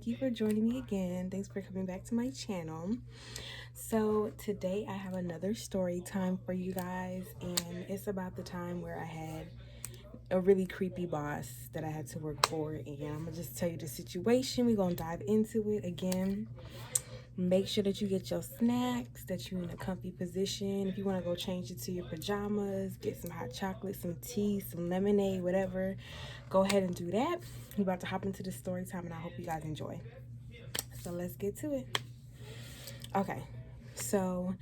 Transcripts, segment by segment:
thank you for joining me again. Thanks for coming back to my channel. So today I have another story time for you guys, and it's about the time where I had a really creepy boss that I had to work for, and I'm gonna just tell you the situation. We're gonna dive into it again. Make sure that you get your snacks, that you're in a comfy position. If you want to go change into your pajamas, get some hot chocolate, some tea, some lemonade, whatever, go ahead and do that. We're about to hop into the story time, and I hope you guys enjoy. So let's get to it. Okay, so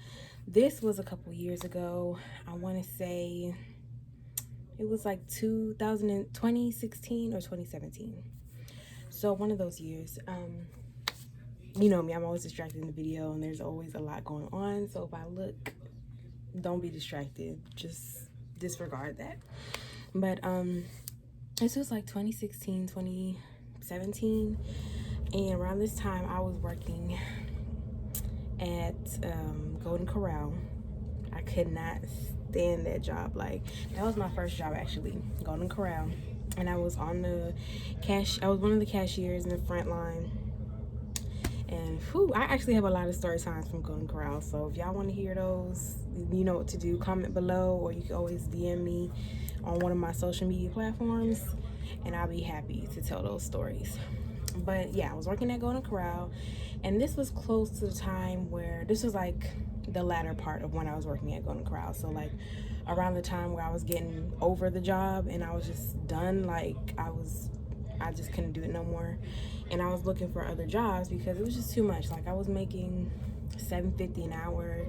this was a couple years ago. I want to say it was like 2016 or 2017. So one of those years. You know me, I'm always distracted in the video, and there's always a lot going on. So if I look, don't be distracted. Just disregard that. But this was like 2016, 2017, and around this time I was working at Golden Corral. I could not stand that job. Like, that was my first job, actually, Golden Corral. And I was on the I was one of the cashiers in the front line. And I actually have a lot of story times from Golden Corral. So if y'all want to hear those, you know what to do. Comment below, or you can always DM me on one of my social media platforms, and I'll be happy to tell those stories. But yeah, I was working at Golden Corral, and this was close to the time where this was like the latter part of when I was working at Golden Corral. So like around the time where I was getting over the job and I was just done. Like I just couldn't do it no more, and I was looking for other jobs because it was just too much. Like I was making $7.50 an hour,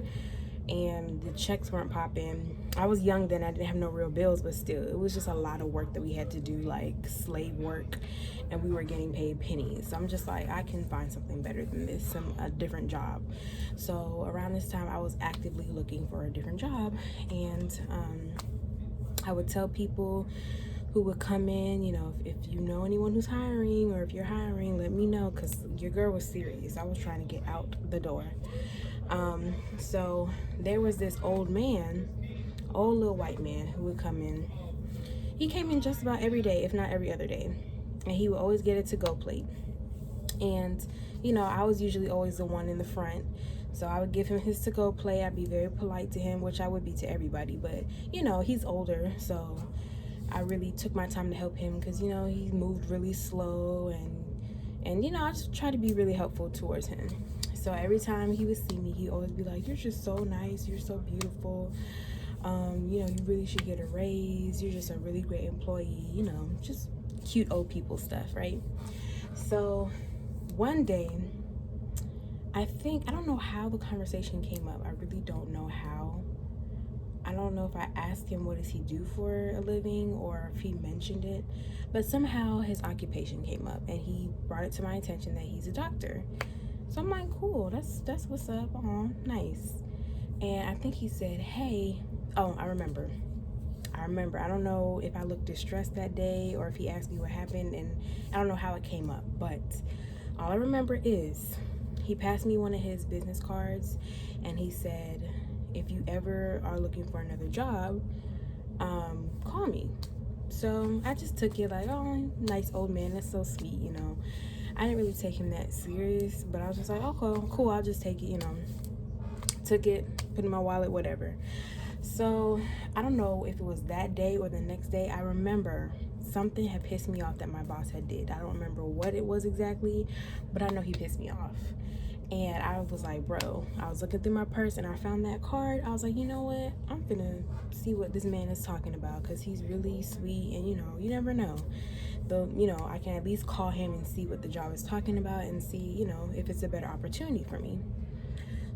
and the checks weren't popping. I was young then, I didn't have no real bills, but still, it was just a lot of work that we had to do, like slave work, and we were getting paid pennies. So I'm just like, I can find something better than this, a different job. So around this time, I was actively looking for a different job, and I would tell people who would come in, you know, if you know anyone who's hiring, or if you're hiring, let me know, because your girl was serious. I was trying to get out the door. So there was this old little white man who would come in. He came in just about every day, if not every other day, and he would always get a to-go plate. And you know, I was usually always the one in the front, so I would give him his to-go plate. I'd be very polite to him, which I would be to everybody, but you know, he's older, so I really took my time to help him, because you know, he moved really slow, and you know, I just tried to be really helpful towards him. So every time he would see me, he'd always be like, "You're just so nice, you're so beautiful, you know, you really should get a raise, you're just a really great employee," you know, just cute old people stuff, right? So one day, I don't know how the conversation came up. I really don't know how. I don't know if I asked him what does he do for a living, or if he mentioned it, but somehow his occupation came up, and he brought it to my attention that he's a doctor. So I'm like, cool, that's what's up. Nice. And I think he said, "Hey," oh, I remember. I don't know if I looked distressed that day, or if he asked me what happened, and I don't know how it came up, but all I remember is he passed me one of his business cards, and he said, "If you ever are looking for another job, call me." So I just took it like, oh, nice old man, that's so sweet, you know. I didn't really take him that serious, but I was just like, oh, cool, I'll just take it, you know. Took it, put it in my wallet, whatever. So I don't know if it was that day or the next day. I remember something had pissed me off that my boss had did. I don't remember what it was exactly, but I know he pissed me off. And I was like, bro, I was looking through my purse and I found that card. I was like, you know what? I'm finna see what this man is talking about, because he's really sweet, and you know, you never know. Though, you know, I can at least call him and see what the job is talking about, and see, you know, if it's a better opportunity for me.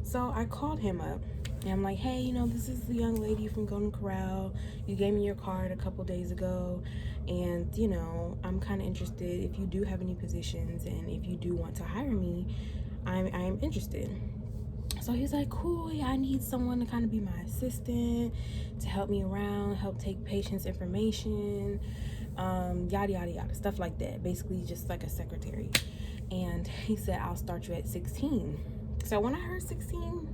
So I called him up, and I'm like, "Hey, you know, this is the young lady from Golden Corral. You gave me your card a couple days ago, and you know, I'm kind of interested if you do have any positions, and if you do want to hire me, I am interested." So he's like, "Cool, yeah, I need someone to kind of be my assistant, to help me around, help take patients' information, yada yada yada, stuff like that. Basically, just like a secretary." And he said, "I'll start you at 16. So when I heard 16,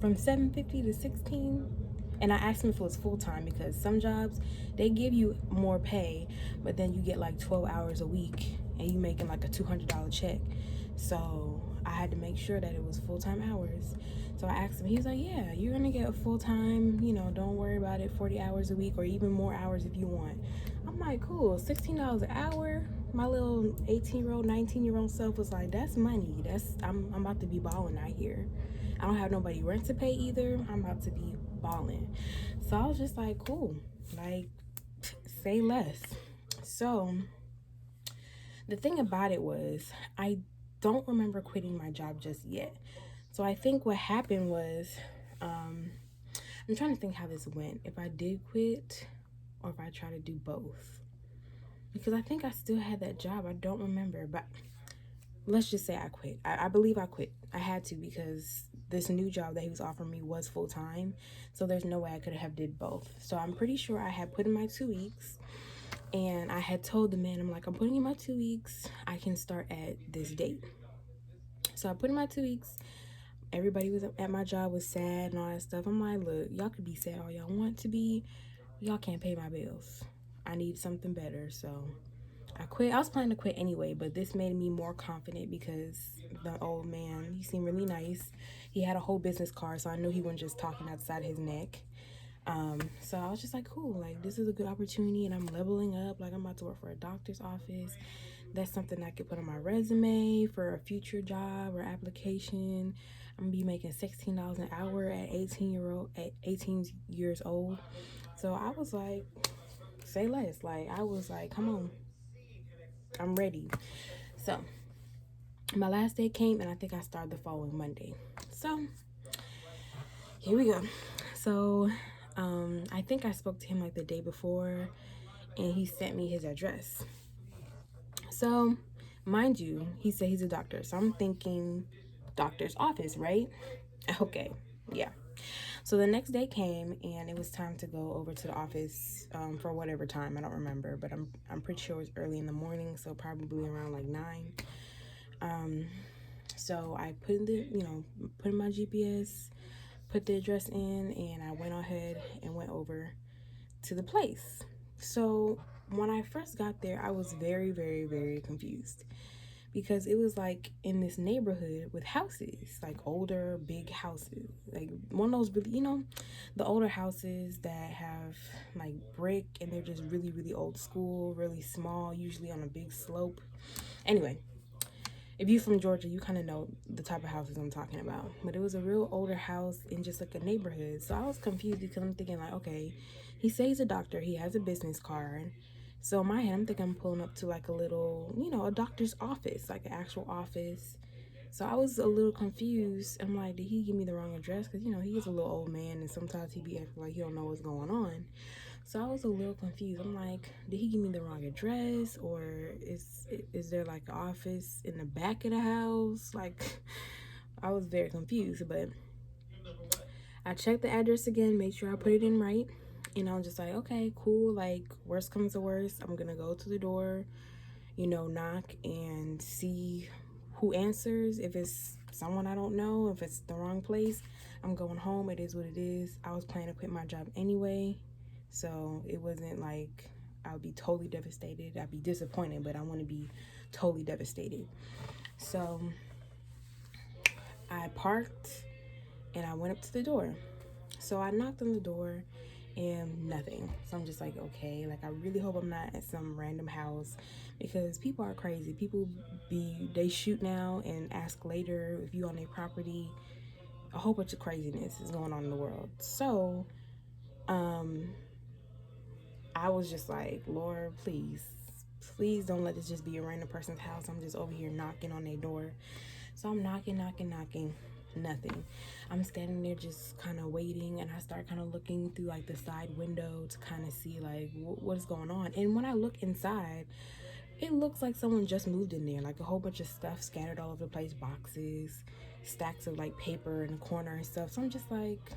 from 7.50 to 16, and I asked him if it was full-time, because some jobs, they give you more pay, but then you get like 12 hours a week, and you making like a $200 check. So I had to make sure that it was full-time hours. So I asked him, he was like, yeah, you're gonna get a full-time, don't worry about it, 40 hours a week or even more hours if you want. I'm like, cool, $16 an hour. My little 18-year-old, 19-year-old self was like, that's money. I'm about to be balling out here. I don't have nobody rent to pay either. I'm about to be balling. So I was just like, cool, like, say less. So the thing about it was, I don't remember quitting my job just yet. So I think what happened was, I'm trying to think how this went. If I did quit or if I tried to do both. Because I think I still had that job. I don't remember. But let's just say I quit. I believe I quit. I had to, because this new job that he was offering me was full time. So there's no way I could have did both. So I'm pretty sure I had put in my 2 weeks. And I had told the man, I'm like, I'm putting in my 2 weeks. I can start at this date. So I put in my 2 weeks. Everybody was at my job was sad and all that stuff. I'm like, look, y'all could be sad all y'all want to be. Y'all can't pay my bills. I need something better. So I quit. I was planning to quit anyway, but this made me more confident because the old man, he seemed really nice. He had a whole business card, so I knew he wasn't just talking outside his neck. So I was just like, cool, like, this is a good opportunity, and I'm leveling up. Like, I'm about to work for a doctor's office. That's something I could put on my resume for a future job or application. I'm gonna be making $16 an hour at 18 years old. So I was like, say less. Like, I was like, come on, I'm ready. So my last day came, and I think I started the following Monday. So here we go. So I think I spoke to him like the day before, and he sent me his address. So mind you, he said he's a doctor, so I'm thinking doctor's office, right? Okay, yeah. So the next day came, and it was time to go over to the office for whatever time, I don't remember, but I'm pretty sure it was early in the morning, so probably around like 9. So I put in my GPS, put the address in, and I went ahead and went over to the place. So when I first got there, I was very, very, very confused, because it was like in this neighborhood with houses, like older, big houses, like one of those really, the older houses that have like brick, and they're just really, really old school, really small, usually on a big slope. Anyway, if you're from Georgia, you kind of know the type of houses I'm talking about. But it was a real older house in just like a neighborhood. So I was confused, because I'm thinking like, okay, he says he's a doctor. He has a business card. So in my head, I'm thinking I'm pulling up to like a little, a doctor's office, like an actual office. So I was a little confused. I'm like, did he give me the wrong address? Because, he is a little old man, and sometimes he be acting like he don't know what's going on. So I was a little confused. I'm like, did he give me the wrong address, or is there like an office in the back of the house? Like, I was very confused, but I checked the address again, made sure I put it in right, and I was just like, okay, cool. Like, worst comes to worst, I'm gonna go to the door, knock and see who answers. If it's someone I don't know, if it's the wrong place, I'm going home. It is what it is. I was planning to quit my job anyway. So it wasn't like I'll be totally devastated. I'd be disappointed, but I want to be totally devastated. So I parked and I went up to the door. So I knocked on the door and nothing. So I'm just like, okay, like, I really hope I'm not at some random house, because people are crazy. They shoot now and ask later if you on their property. A whole bunch of craziness is going on in the world. So I was just like, Lord, please don't let this just be a random person's house. I'm just over here knocking on their door. So I'm knocking, nothing. I'm standing there just kind of waiting, and I start kind of looking through like the side window to kind of see like what is going on. And when I look inside, it looks like someone just moved in there, like a whole bunch of stuff scattered all over the place, boxes, stacks of like paper in the corner and stuff. So I'm just like,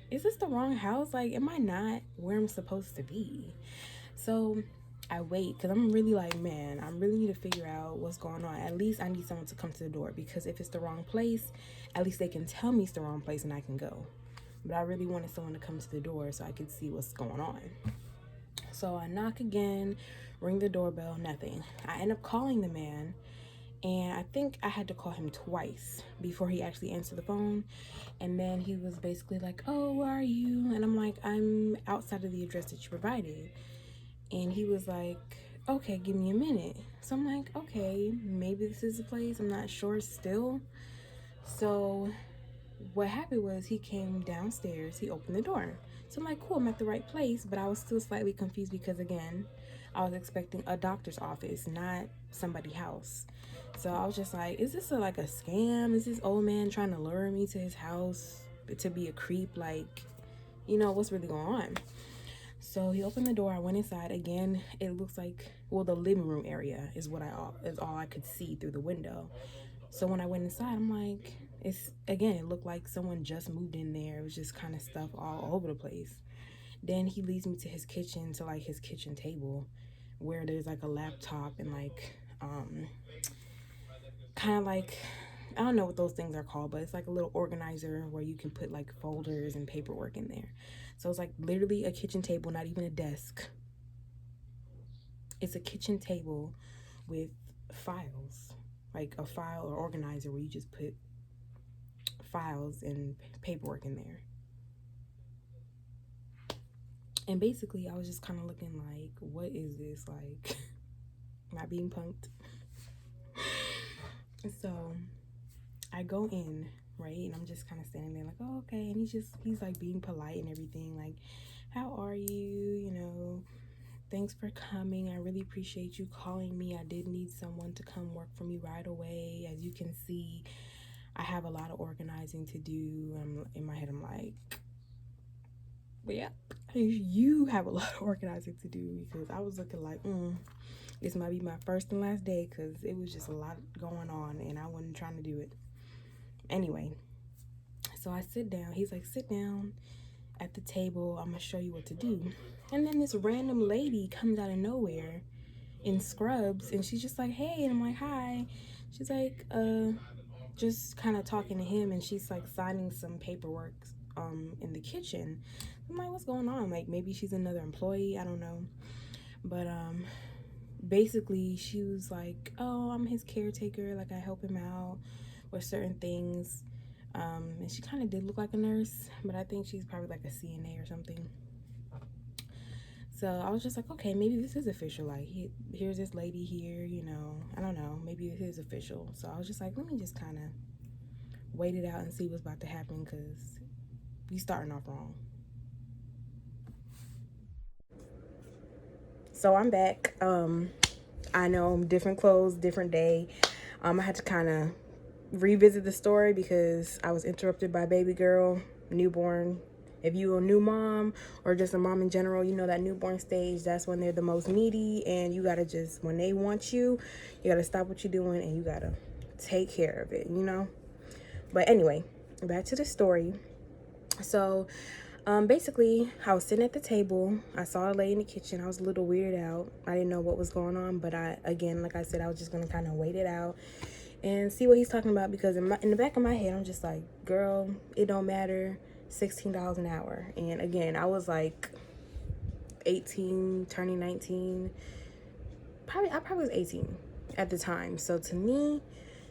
is this the wrong house? Like, am I not where I'm supposed to be? So I wait, because I'm really like, man, I really need to figure out what's going on. At least I need someone to come to the door, because if it's the wrong place, at least they can tell me it's the wrong place and I can go. But I really wanted someone to come to the door so I could see what's going on. So I knock again, ring the doorbell, nothing. I end up calling the man, and I think I had to call him twice before he actually answered the phone. And then he was basically like, oh, where are you? And I'm like, I'm outside of the address that you provided. And he was like, okay, give me a minute. So I'm like, okay, maybe this is the place. I'm not sure still. So what happened was he came downstairs, he opened the door. So I'm like, cool, I'm at the right place, but I was still slightly confused because, again, I was expecting a doctor's office, not somebody's house. So I was just like, is this like a scam? Is this old man trying to lure me to his house to be a creep? Like, what's really going on? So he opened the door, I went inside. Again, it looks like, well, the living room area is all I could see through the window. So when I went inside, I'm like, it looked like someone just moved in there. It was just kind of stuff all over the place. Then he leads me to his kitchen, to like his kitchen table, where there's like a laptop and like kind of like, I don't know what those things are called, but it's like a little organizer where you can put like folders and paperwork in there. So it's like literally a kitchen table, not even a desk. It's a kitchen table with files, like a file or organizer where you just put files and paperwork in there. And basically I was just kind of looking like, what is this? Like, am I being punked? So I go in, right, and I'm just kind of standing there like, oh, okay. And he's like being polite and everything, like, how are you, thanks for coming, I really appreciate you calling me, I did need someone to come work for me right away. As you can see, I have a lot of organizing to do. In my head I'm like, but yeah, you have a lot of organizing to do, because I was looking like, this might be my first and last day, because it was just a lot going on and I wasn't trying to do it. Anyway, so I sit down. He's like, sit down at the table, I'm gonna show you what to do. And then this random lady comes out of nowhere in scrubs, and she's just like, hey. And I'm like, hi. She's like, just kind of talking to him, and she's like signing some paperwork in the kitchen. I'm like, what's going on? Like, maybe she's another employee, I don't know. But basically she was like, oh, I'm his caretaker, like I help him out with certain things. And she kind of did look like a nurse, but I think she's probably like a CNA or something. So I was just like, okay, maybe this is official. Like, here's this lady here, I don't know, maybe this is official. So I was just like, let me just kind of wait it out and see what's about to happen, because we starting off wrong. So I'm back. I know, different clothes, different day. I had to kind of revisit the story because I was interrupted by baby girl, newborn. If you a new mom or just a mom in general, you know that newborn stage, that's when they're the most needy, and you gotta just, when they want you gotta stop what you're doing and you gotta take care of it, But anyway, back to the story. So basically, I was sitting at the table. I saw a lady in the kitchen. I was a little weirded out. I didn't know what was going on, but like I said, I was just gonna kind of wait it out and see what he's talking about, because in the back of my head, I'm just like, girl, it don't matter, $16 an hour. And again, I was like 18, turning 19. I probably was 18 at the time. So to me,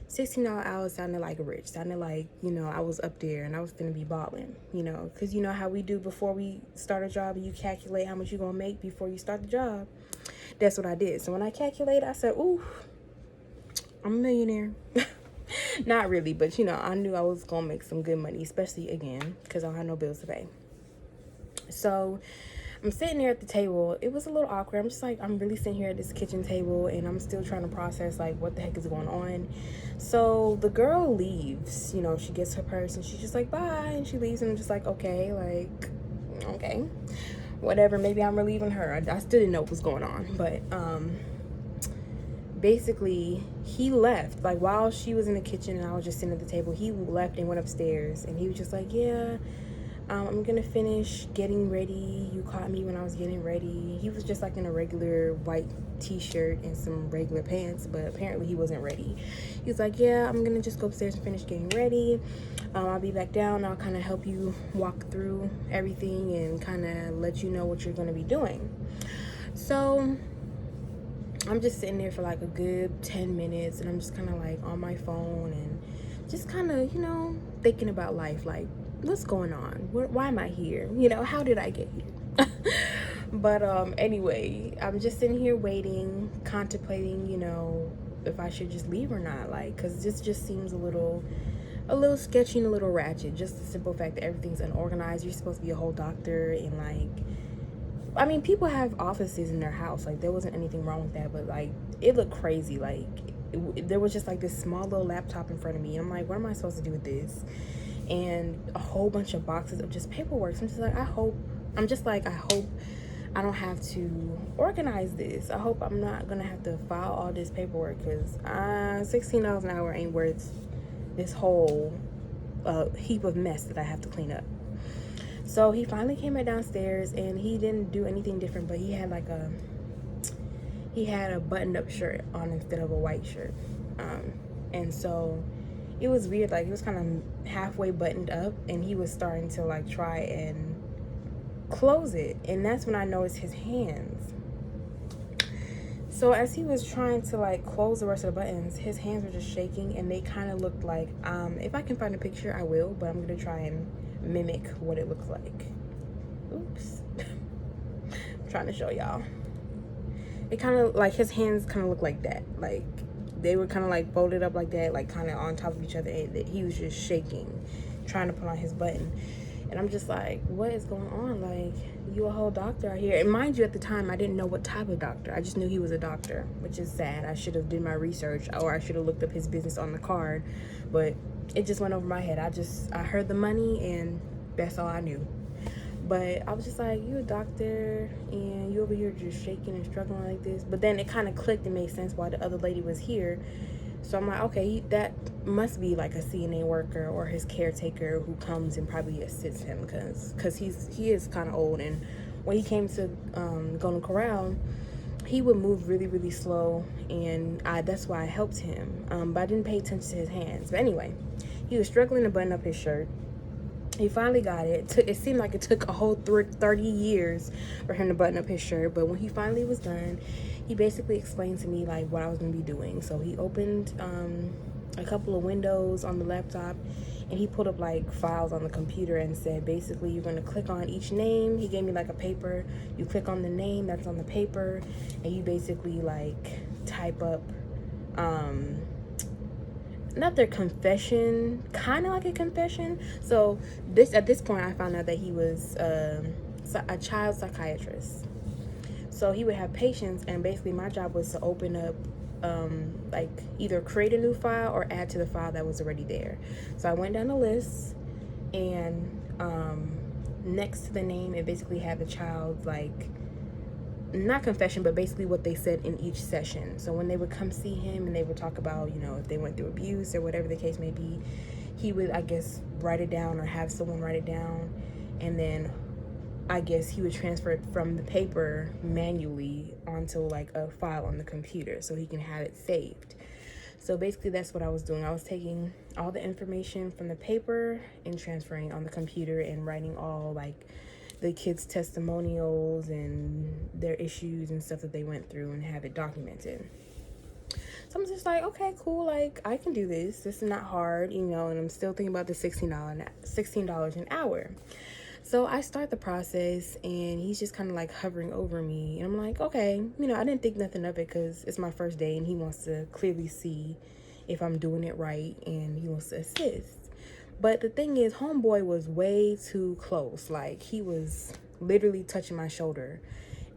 $16 hours sounded like rich, sounded like, I was up there and I was gonna be balling, because you know how we do before we start a job, and you calculate how much you're gonna make before you start the job. That's what I did. So when I calculated, I said, ooh, I'm a millionaire. Not really, but I knew I was gonna make some good money, especially again because I don't have no bills to pay. So I'm sitting there at the table. It was a little awkward. I'm just like, I'm really sitting here at this kitchen table and I'm still trying to process like what the heck is going on. So the girl leaves, she gets her purse and she's just like, bye, and she leaves, and I'm just like, okay, whatever, maybe I'm relieving her. I still didn't know what was going on, but basically he left, like while she was in the kitchen and I was just sitting at the table. He left and went upstairs, and he was just like, yeah, I'm gonna finish getting ready. You caught me when I was getting ready. He was just like in a regular white t-shirt and some regular pants, but apparently he wasn't ready. He was like, yeah, I'm gonna just go upstairs and finish getting ready. I'll be back down. I'll kind of help you walk through everything and kind of let you know what you're gonna be doing. So I'm just sitting there for like a good 10 minutes, and I'm just kind of like on my phone and just kind of, you know, thinking about life. Like, what's going on? Why am I here? You know, how did I get here? But anyway, I'm just sitting here waiting, contemplating, you know, if I should just leave or not. Like, because this just seems a little sketchy and a little ratchet. Just the simple fact that everything's unorganized. You're supposed to be a whole doctor, and like, I mean, people have offices in their house. Like, there wasn't anything wrong with that, but like, it looked crazy. Like, there was just like this small little laptop in front of me, and I'm like, what am I supposed to do with this? And a whole bunch of boxes of just paperwork. So I'm just like, I hope I don't have to organize this. I hope I'm not gonna have to file all this paperwork, because $16 an hour ain't worth this whole heap of mess that I have to clean up. So he finally came back downstairs, and he didn't do anything different, but he had like a buttoned up shirt on instead of a white shirt. And so it was weird. Like, it was kind of halfway buttoned up, and he was starting to like try and close it, and that's when I noticed his hands. So as he was trying to like close the rest of the buttons, his hands were just shaking, and they kind of looked like, if I can find a picture I will, but I'm gonna try and mimic what it looks like. Oops. I'm trying to show y'all. It kind of like, his hands kind of look like that, like they were kind of like folded up like that, like kind of on top of each other, and he was just shaking trying to put on his button. And I'm just like, what is going on? Like, you a whole doctor out here. And mind you, at the time, I didn't know what type of doctor. I just knew he was a doctor, which is sad. I should have did my research, or I should have looked up his business on the card. But it just went over my head. I heard the money, and that's all I knew. But I was just like, you a doctor, and you over here just shaking and struggling like this. But then it kind of clicked and made sense why the other lady was here. So I'm like, okay, that must be like a CNA worker or his caretaker who comes and probably assists him, because he is kind of old. And when he came to Golden Corral, he would move really, really slow, and that's why I helped him. But I didn't pay attention to his hands. But anyway, he was struggling to button up his shirt. He finally got it. It seemed like it took a whole 30 years for him to button up his shirt. But when he finally was done, he basically explained to me like what I was going to be doing. So he opened a couple of windows on the laptop, and he pulled up like files on the computer and said, basically, you're going to click on each name. He gave me like a paper. You click on the name that's on the paper, and you basically like type up not their confession, kind of like a confession. So at this point, I found out that he was a child psychiatrist. So he would have patients, and basically my job was to open up, like either create a new file or add to the file that was already there. So I went down the list, and next to the name, it basically had the child's like, not confession, but basically what they said in each session. So when they would come see him and they would talk about, you know, if they went through abuse or whatever the case may be, he would, I guess, write it down or have someone write it down. And then I guess he would transfer it from the paper manually onto like a file on the computer so he can have it saved. So basically that's what I was doing. I was taking all the information from the paper and transferring on the computer and writing all like the kids' testimonials and their issues and stuff that they went through and have it documented. So I'm just like, okay, cool, like I can do this. This is not hard, you know, and I'm still thinking about the $16 an hour. So I start the process, and he's just kind of like hovering over me, and I'm like, okay, you know, I didn't think nothing of it because it's my first day, and he wants to clearly see if I'm doing it right, and he wants to assist. But the thing is, homeboy was way too close. Like, he was literally touching my shoulder.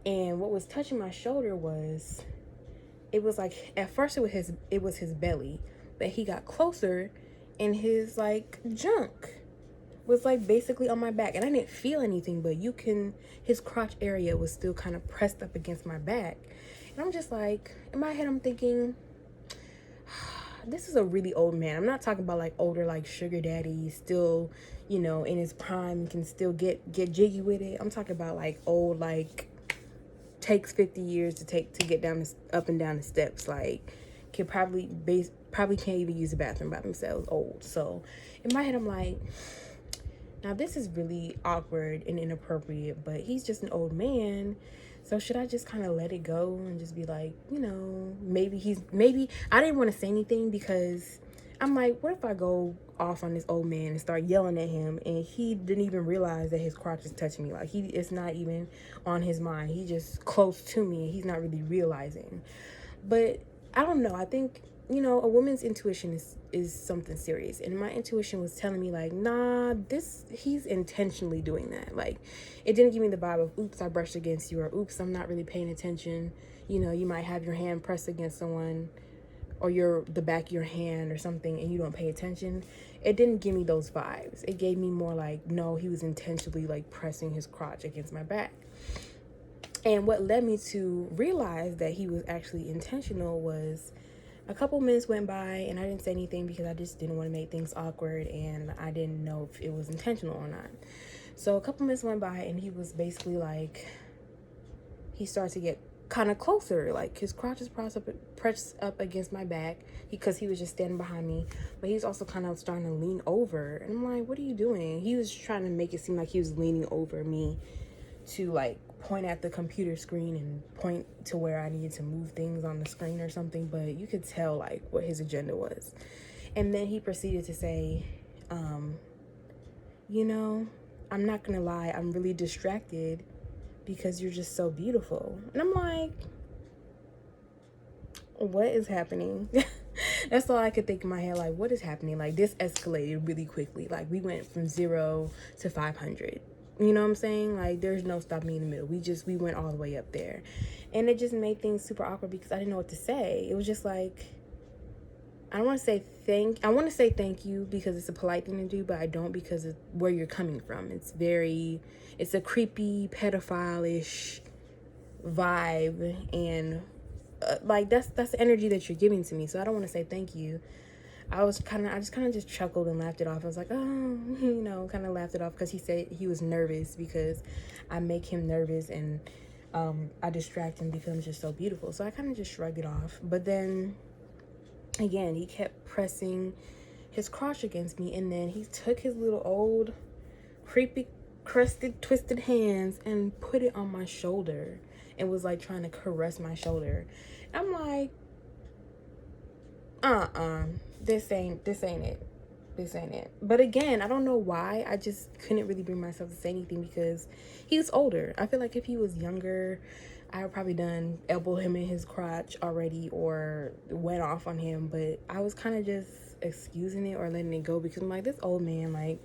And what was touching my shoulder was, it was like, at first it was his belly, but he got closer, and his like junk was like basically on my back. And I didn't feel anything, but his crotch area was still kind of pressed up against my back. And I'm just like, in my head, I'm thinking, this is a really old man. I'm not talking about like older, like sugar daddy, still, you know, in his prime, can still get jiggy with it. I'm talking about like old, like takes 50 years to get down up and down the steps. Like, can probably can't even use the bathroom by themselves. Old. So in my head, I'm like, now this is really awkward and inappropriate, but he's just an old man. So should I just kind of let it go and just be like, maybe I didn't want to say anything because I'm like, what if I go off on this old man and start yelling at him and he didn't even realize that his crotch is touching me? Like, it's not even on his mind. He just close to me and he's not really realizing. But I don't know. I think, a woman's intuition is something serious. And my intuition was telling me, like, nah, he's intentionally doing that. Like, it didn't give me the vibe of, oops, I brushed against you, or oops, I'm not really paying attention. You might have your hand pressed against someone or the back of your hand or something and you don't pay attention. It didn't give me those vibes. It gave me more like, no, he was intentionally like pressing his crotch against my back. And what led me to realize that he was actually intentional was a couple minutes went by and I didn't say anything because I just didn't want to make things awkward and I didn't know if it was intentional or not. So a couple minutes went by and he was basically like, he started to get kind of closer, like his crotch is pressed up against my back because he was just standing behind me, but he was also kind of starting to lean over, and I'm like, what are you doing? He was trying to make it seem like he was leaning over me to like point at the computer screen and point to where I needed to move things on the screen or something, but you could tell like what his agenda was. And then he proceeded to say, I'm not gonna lie, I'm really distracted because you're just so beautiful. And I'm like, what is happening? That's all I could think in my head. Like, what is happening? Like, this escalated really quickly. Like, we went from 0 to 500. You know what I'm saying? Like, there's no stopping in the middle. We went all the way up there. And it just made things super awkward because I didn't know what to say. It was just like, I want to say thank you because it's a polite thing to do, but I don't because of where you're coming from. It's a creepy, pedophile-ish vibe, and like that's the energy that you're giving to me. So I don't want to say thank you. I just kind of just chuckled and laughed it off. I was like, oh, kind of laughed it off because he said he was nervous because I make him nervous and I distract him because I'm just so beautiful. So I kind of just shrugged it off. But then again, he kept pressing his crotch against me, and then he took his little old creepy crusted twisted hands and put it on my shoulder and was like trying to caress my shoulder. I'm like, this ain't it. But again, I don't know why. I just couldn't really bring myself to say anything because he was older. I feel like if he was younger, I would probably done elbow him in his crotch already or went off on him. But I was kind of just excusing it or letting it go because I'm like, this old man, like,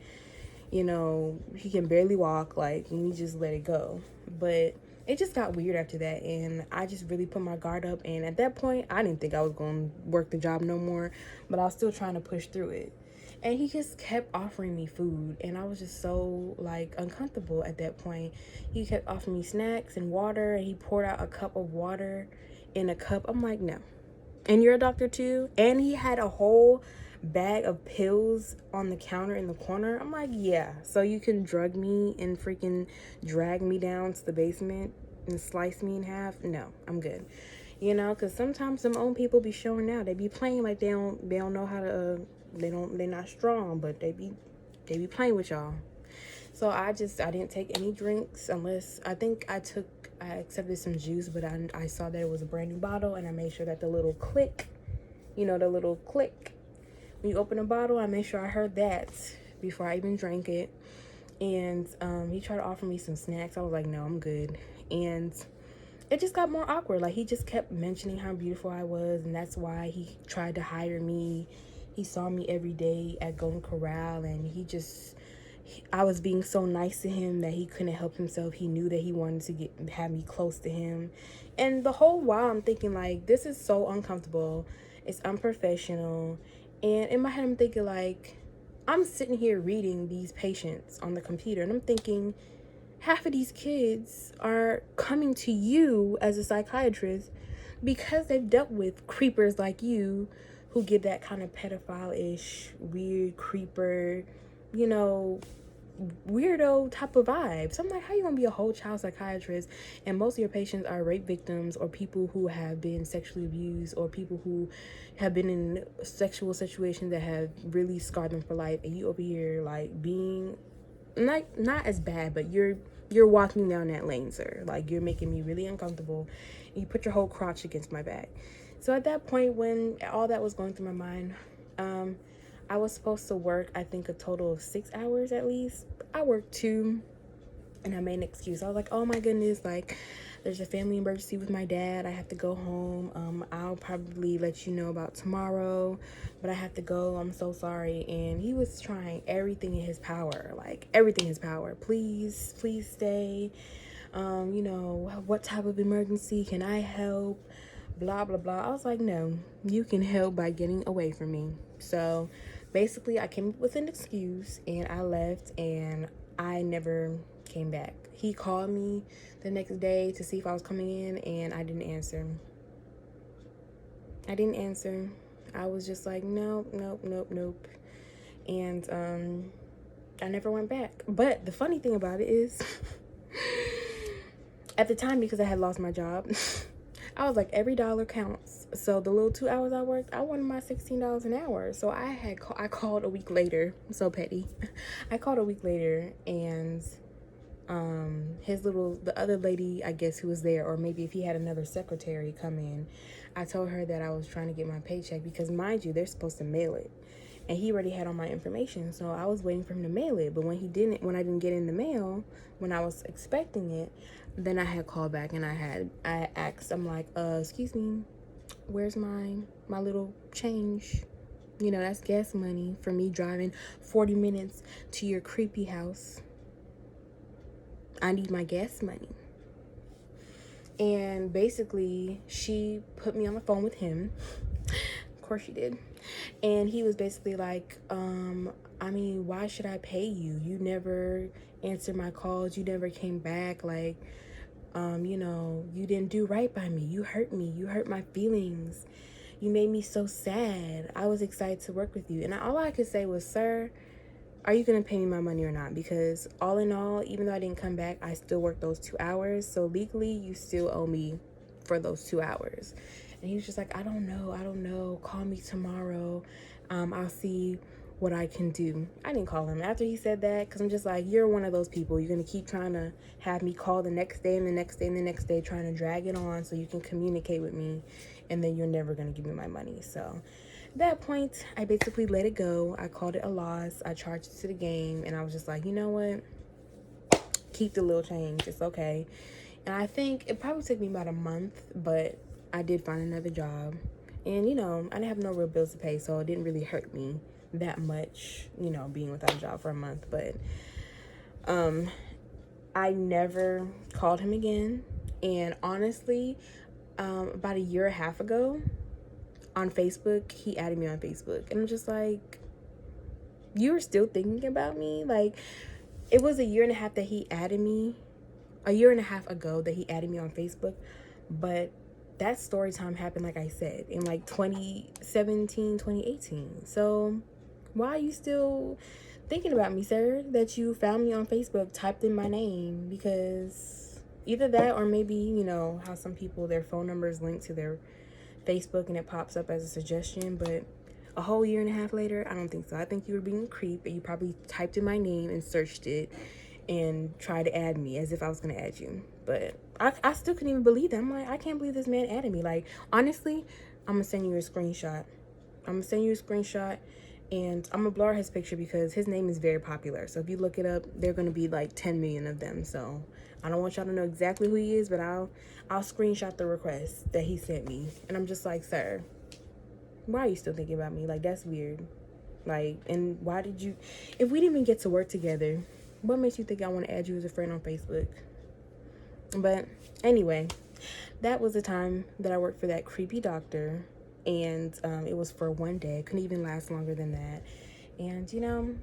he can barely walk, like, and you just let it go. But it just got weird after that, and I just really put my guard up, and at that point, I didn't think I was going to work the job no more, but I was still trying to push through it. And he just kept offering me food, and I was just so, like, uncomfortable at that point. He kept offering me snacks and water, and he poured out a cup of water in a cup. I'm like, no. And you're a doctor too? And he had a whole bag of pills on the counter in the corner. I'm like, yeah, so you can drug me and freaking drag me down to the basement and slice me in half? No, I'm good. Because sometimes some old people be showing out. They be playing like they don't know how to they're not strong, but they be playing with y'all. So I didn't take any drinks unless I accepted some juice, but I saw that it was a brand new bottle, and I made sure that the little click, when you open a bottle, I made sure I heard that before I even drank it. And he tried to offer me some snacks. I was like, no, I'm good. And it just got more awkward. Like, he just kept mentioning how beautiful I was, and that's why he tried to hire me. He saw me every day at Golden Corral, and I was being so nice to him that he couldn't help himself. He knew that he wanted to have me close to him. And the whole while I'm thinking, like, this is so uncomfortable. It's unprofessional. And in my head, I'm thinking, like, I'm sitting here reading these patients on the computer, and I'm thinking, half of these kids are coming to you as a psychiatrist because they've dealt with creepers like you who give that kind of pedophile-ish, weird creeper, weirdo type of vibe. So I'm like, how you gonna be a whole child psychiatrist and most of your patients are rape victims or people who have been sexually abused or people who have been in sexual situations that have really scarred them for life, and you over here like being not as bad, but you're you're walking down that lane, sir. Like, you're making me really uncomfortable. And you put your whole crotch against my back. So at that point, when all that was going through my mind, I was supposed to work, I think, a total of 6 hours at least. I worked 2, and I made an excuse. I was like, oh my goodness, like, there's a family emergency with my dad. I have to go home. I'll probably let you know about tomorrow, but I have to go. I'm so sorry. And he was trying everything in his power, like everything in his power. Please stay. You know, what type of emergency can I help? Blah, blah, blah. I was like, no, you can help by getting away from me. So basically, I came up with an excuse and I left, and I never came back. He called me the next day to see if I was coming in, and I didn't answer. I was just like, nope. And I never went back. But the funny thing about it is, at the time, because I had lost my job, I was like, every dollar counts. So the little 2 hours I worked, I wanted my $16 an hour. So I called a week later. I'm so petty. I called a week later, and the other lady, I guess, who was there, or maybe if he had another secretary come in, I told her that I was trying to get my paycheck, because mind you, they're supposed to mail it, and he already had all my information. So I was waiting for him to mail it, but when I didn't get in the mail when I was expecting it, then I had called back, and I asked, I'm like, excuse me, where's my little change? You know, that's gas money for me driving 40 minutes to your creepy house. I need my gas money. And basically, she put me on the phone with him. Of course she did. And he was basically like, I mean, why should I pay you? You never answered my calls. You never came back. Like, you know, you didn't do right by me. You hurt me. You hurt my feelings. You made me so sad. I was excited to work with you. And all I could say was, sir, are you going to pay me my money or not? Because all in all, even though I didn't come back, I still worked those 2 hours. So legally, you still owe me for those 2 hours. And he was just like, I don't know. Call me tomorrow. I'll see what I can do. I didn't call him after he said that, because I'm just like, you're one of those people. You're going to keep trying to have me call the next day and the next day and the next day, trying to drag it on so you can communicate with me. And then you're never going to give me my money. So at that point, I basically let it go. I called it a loss. I charged it to the game, and I was just like, you know what? Keep the little change. It's okay. And I think it probably took me about a month, but I did find another job. And, you know, I didn't have no real bills to pay, so it didn't really hurt me that much, you know, being without a job for a month. But I never called him again. And honestly, about a year and a half ago, on Facebook, he added me on Facebook, and I'm just like, you were still thinking about me? Like, it was a year and a half ago that he added me on Facebook, but that story time happened, like I said, in like 2017, 2018. So why are you still thinking about me, sir? That you found me on Facebook, typed in my name? Because either that, or maybe, you know, how some people, their phone number is linked to their Facebook and it pops up as a suggestion. But a whole year and a half later, I don't think so. I think you were being a creep, and you probably typed in my name and searched it and tried to add me as if I was gonna add you. But I still couldn't even believe that. I'm like, I can't believe this man added me. Like, honestly, I'm gonna send you a screenshot. And I'm gonna blur his picture because his name is very popular. So if you look it up, there are gonna be like 10 million of them. So I don't want y'all to know exactly who he is, but I'll screenshot the request that he sent me. And I'm just like, sir, why are you still thinking about me? Like, that's weird. Like, and why did you, if we didn't even get to work together, what makes you think I want to add you as a friend on Facebook? But anyway, that was the time that I worked for that creepy doctor. And it was for one day. It couldn't even last longer than that. And, you know,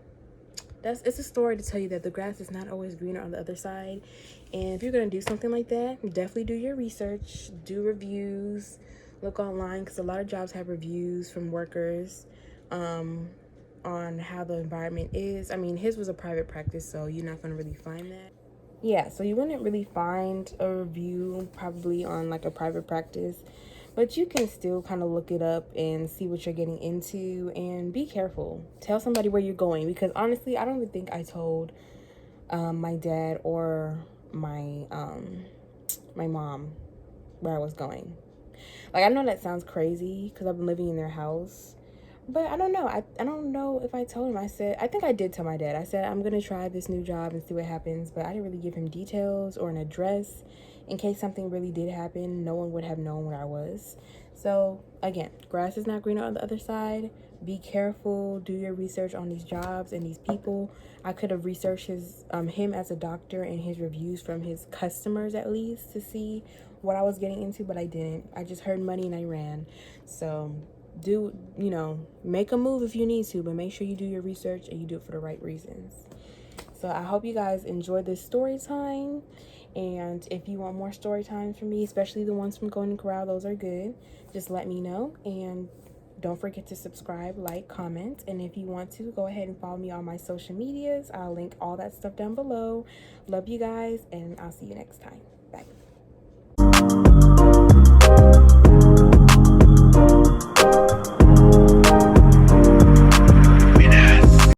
it's a story to tell you that the grass is not always greener on the other side. And if you're going to do something like that, definitely do your research, do reviews, look online, because a lot of jobs have reviews from workers on how the environment is. I mean, his was a private practice, so you're not going to really find that. Yeah, so you wouldn't really find a review probably on like a private practice, but you can still kind of look it up and see what you're getting into, and be careful. Tell somebody where you're going, because honestly, I don't even think I told my dad or my my mom where I was going. Like, I know that sounds crazy because I've been living in their house, but I don't know. I don't know if I told him. I think I did tell my dad. I said, I'm going to try this new job and see what happens, but I didn't really give him details or an address in case something really did happen. No one would have known where I was. So, again, grass is not greener on the other side. Be careful. Do your research on these jobs and these people. I could have researched him as a doctor and his reviews from his customers at least to see what I was getting into, but I didn't. I just heard money and I ran. So do, make a move if you need to, but make sure you do your research and you do it for the right reasons. So I hope you guys enjoyed this story time. And if you want more story times from me, especially the ones from Golden Corral, those are good. Just let me know. And don't forget to subscribe, like, comment. And if you want to, go ahead and follow me on my social medias. I'll link all that stuff down below. Love you guys, and I'll see you next time. Bye.